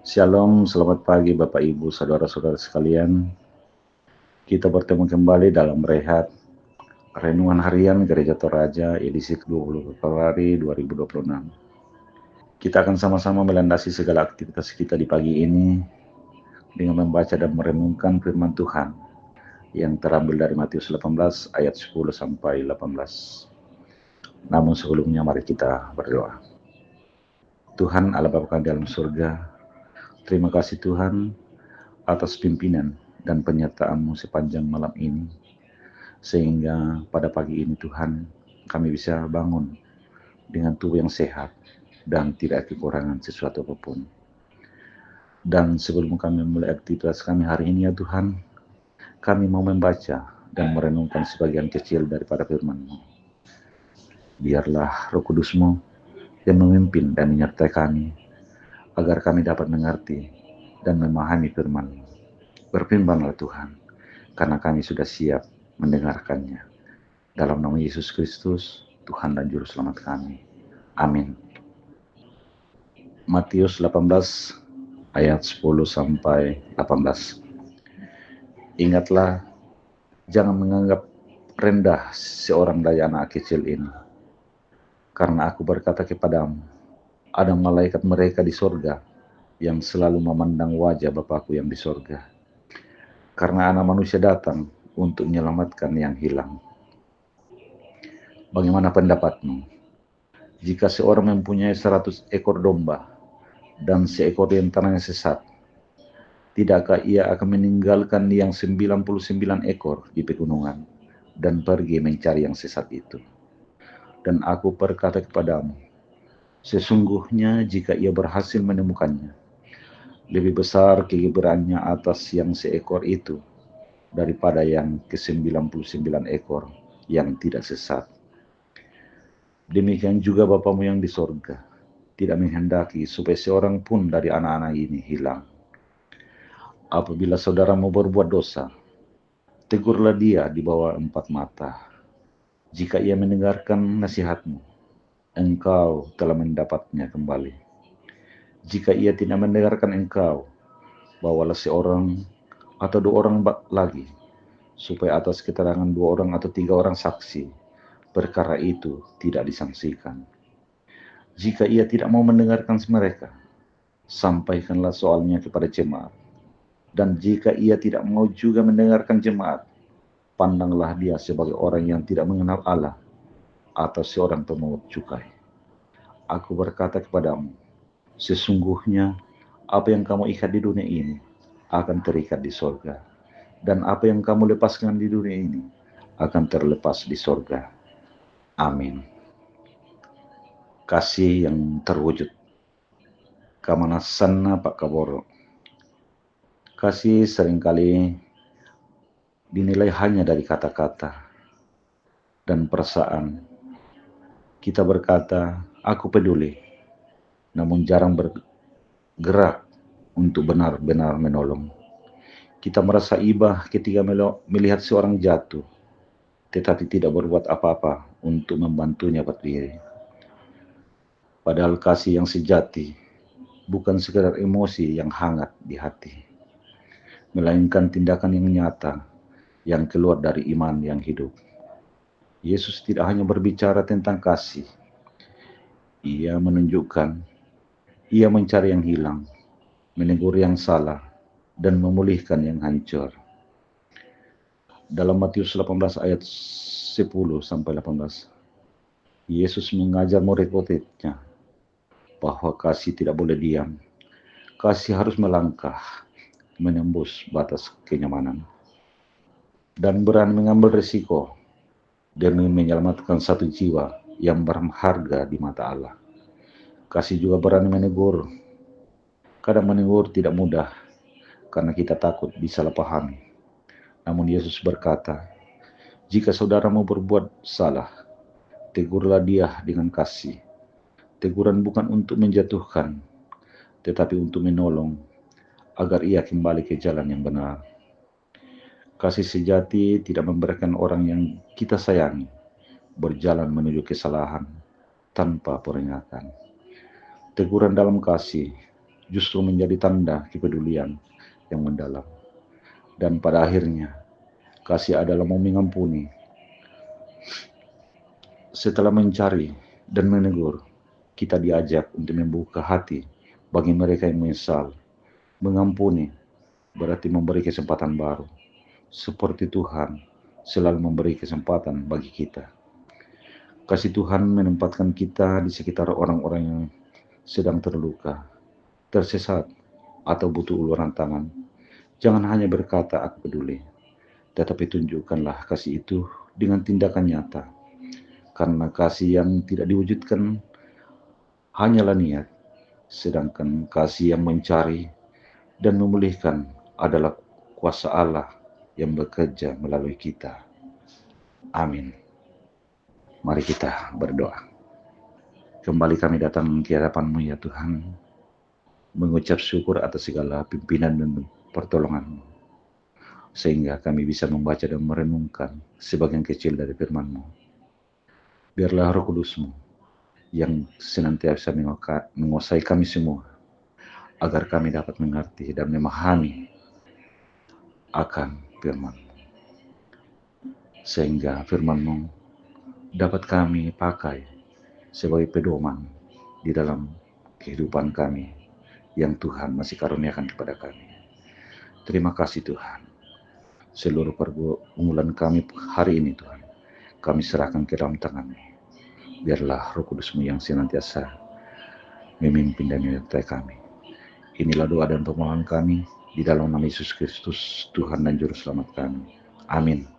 Shalom, selamat pagi Bapak Ibu, saudara-saudara sekalian. Kita bertemu kembali dalam rehat Renungan Harian Gereja Toraja edisi 20 Februari 2026. Kita akan sama-sama melandasi segala aktivitas kita di pagi ini dengan membaca dan merenungkan firman Tuhan yang terambil dari Matius 18 ayat 10 sampai 18. Namun sebelumnya mari kita berdoa. Tuhan Allah Bapa kami dalam surga, terima kasih Tuhan atas pimpinan dan penyertaan-Mu sepanjang malam ini, sehingga pada pagi ini Tuhan kami bisa bangun dengan tubuh yang sehat dan tidak kekurangan sesuatu apapun. Dan sebelum kami mulai aktivitas kami hari ini ya Tuhan, kami mau membaca dan merenungkan sebagian kecil daripada firman-Mu. Biarlah Roh Kudus-Mu yang memimpin dan menyertai kami, agar kami dapat mengerti dan memahami firman-Mu. Berfirmanlah Tuhan, karena kami sudah siap mendengarkannya. Dalam nama Yesus Kristus, Tuhan dan Juru Selamat kami. Amin. Matius 18 ayat 10 sampai 18. Ingatlah, jangan menganggap rendah seorang dari anak kecil ini. Karena aku berkata kepadamu, ada malaikat mereka di sorga yang selalu memandang wajah Bapakku yang di sorga. Karena Anak Manusia datang untuk menyelamatkan yang hilang. Bagaimana pendapatmu? Jika seorang mempunyai 100 ekor domba dan seekor di antaranya sesat, tidakkah ia akan meninggalkan yang 99 ekor di pegunungan dan pergi mencari yang sesat itu? Dan aku berkata kepadamu, sesungguhnya jika ia berhasil menemukannya, lebih besar kegembiraannya atas yang seekor itu daripada yang ke-99 ekor yang tidak sesat. Demikian juga Bapamu yang di sorga tidak menghendaki supaya seorang pun dari anak-anak ini hilang. Apabila saudaramu berbuat dosa, tegurlah dia di bawah 4 mata. Jika ia mendengarkan nasihatmu, engkau telah mendapatnya kembali. Jika ia tidak mendengarkan engkau, bawalah seorang atau 2 orang lagi, supaya atas keterangan 2 orang atau 3 orang saksi, perkara itu tidak disangsikan. Jika ia tidak mau mendengarkan mereka, sampaikanlah soalnya kepada jemaat. Dan jika ia tidak mau juga mendengarkan jemaat, pandanglah dia sebagai orang yang tidak mengenal Allah atau seorang pemungut cukai. Aku berkata kepadamu, sesungguhnya apa yang kamu ikat di dunia ini akan terikat di sorga, dan apa yang kamu lepaskan di dunia ini akan terlepas di sorga. Amin. Kasih yang terwujud. Kamanasanna Pak Kaboro. Kasih seringkali dinilai hanya dari kata-kata dan perasaan. Kita berkata, aku peduli, namun jarang bergerak untuk benar-benar menolong. Kita merasa iba ketika melihat seorang jatuh, tetapi tidak berbuat apa-apa untuk membantunya berdiri. Padahal kasih yang sejati bukan sekedar emosi yang hangat di hati, melainkan tindakan yang nyata yang keluar dari iman yang hidup. Yesus tidak hanya berbicara tentang kasih, Ia menunjukkan, Ia mencari yang hilang, menegur yang salah, dan memulihkan yang hancur. Dalam Matius 18 ayat 10 sampai 18, Yesus mengajar murid-muridnya bahwa kasih tidak boleh diam. Kasih harus melangkah, menembus batas kenyamanan, dan berani mengambil risiko demi menyelamatkan satu jiwa yang berharga di mata Allah. Kasih juga berani menegur. Kadang menegur tidak mudah, karena kita takut disalah pahami. Namun Yesus berkata, jika saudaramu berbuat salah, tegurlah dia dengan kasih. Teguran bukan untuk menjatuhkan, tetapi untuk menolong, agar ia kembali ke jalan yang benar. Kasih sejati tidak memberikan orang yang kita sayangi berjalan menuju kesalahan tanpa peringatan. Teguran dalam kasih justru menjadi tanda kepedulian yang mendalam. Dan pada akhirnya, kasih adalah mau mengampuni. Setelah mencari dan menegur, kita diajak untuk membuka hati bagi mereka yang menyesal. Mengampuni berarti memberi kesempatan baru. Seperti Tuhan selalu memberi kesempatan bagi kita. Kasih Tuhan menempatkan kita di sekitar orang-orang yang sedang terluka, tersesat, atau butuh uluran tangan. Jangan hanya berkata aku peduli, tetapi tunjukkanlah kasih itu dengan tindakan nyata. Karena kasih yang tidak diwujudkan hanyalah niat, sedangkan kasih yang mencari dan memulihkan adalah kuasa Allah yang bekerja melalui kita. Amin. Mari kita berdoa. Kembali kami datang ke hadapan-Mu ya Tuhan, mengucap syukur atas segala pimpinan dan pertolongan-Mu, sehingga kami bisa membaca dan merenungkan sebagian kecil dari firman-Mu. Biarlah Roh Kudus-Mu yang senantiasa menguasai kami semua, agar kami dapat mengerti dan memahami akan firman-Mu, sehingga firman-Mu dapat kami pakai sebagai pedoman di dalam kehidupan kami yang Tuhan masih karuniakan kepada kami. Terima kasih Tuhan. Seluruh pergumulan kami hari ini Tuhan, kami serahkan ke dalam tangan-Mu. Biarlah Roh Kudus-Mu yang senantiasa memimpin dan menyertai kami. Inilah doa dan permohonan kami di dalam nama Yesus Kristus, Tuhan dan Juru Selamat kami. Amin.